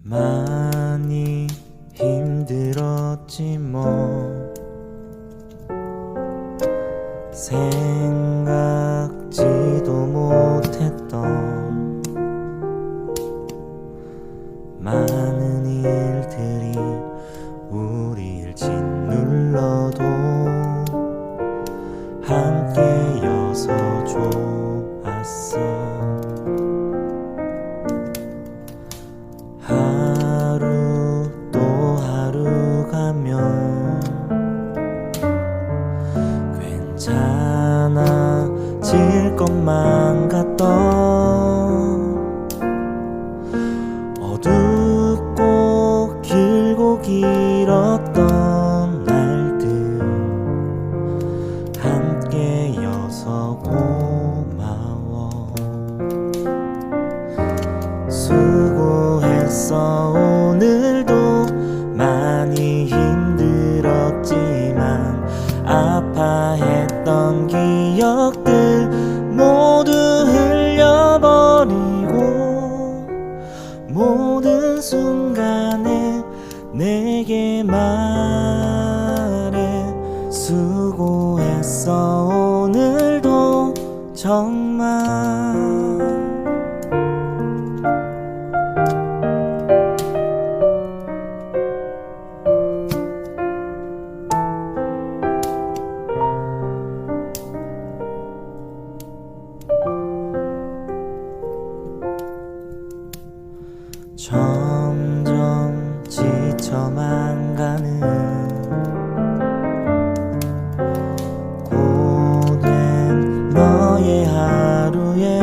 많이 힘들었지 뭐. 생각지도 못했던 많은 일들이 우릴 짓눌러도 함께여서 좋았어. 하루 또 하루 가면 괜찮아질 것만 같던 어둡고 길고 길었던 날들 함께여서 고마워. 수고했어. 오늘도 많이 힘들었지만 아파했던 기억들 모두 흘려버리고 모든 순간에 내게 말해. 수고했어. 오늘도 정말. 점점 지쳐만 가는 고된 너의 하루에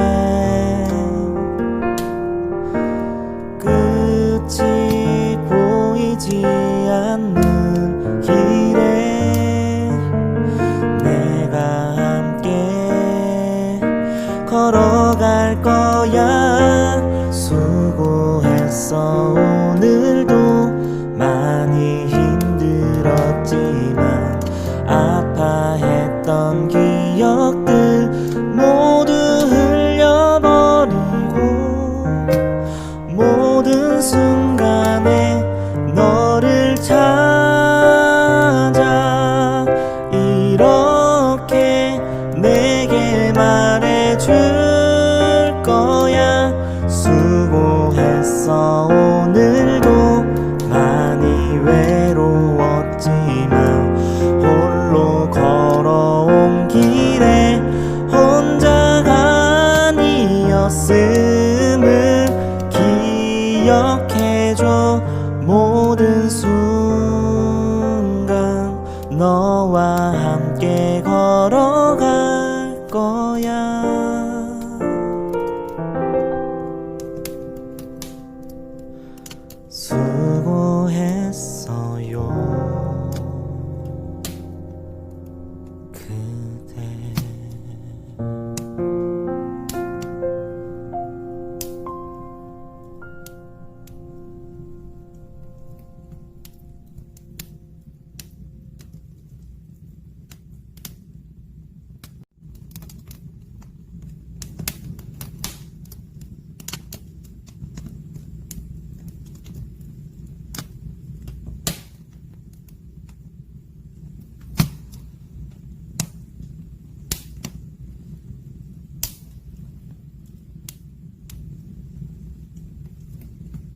끝이 보이지 않는 길에 내가 함께 걸어갈 거야. 수고했어. 오늘도 많이 힘들었지만 아파했던 기억들 모두 흘려버리고 모든 순간에 너를 찾아 이렇게 내게 말해줄 거야. 수고했어. 오늘도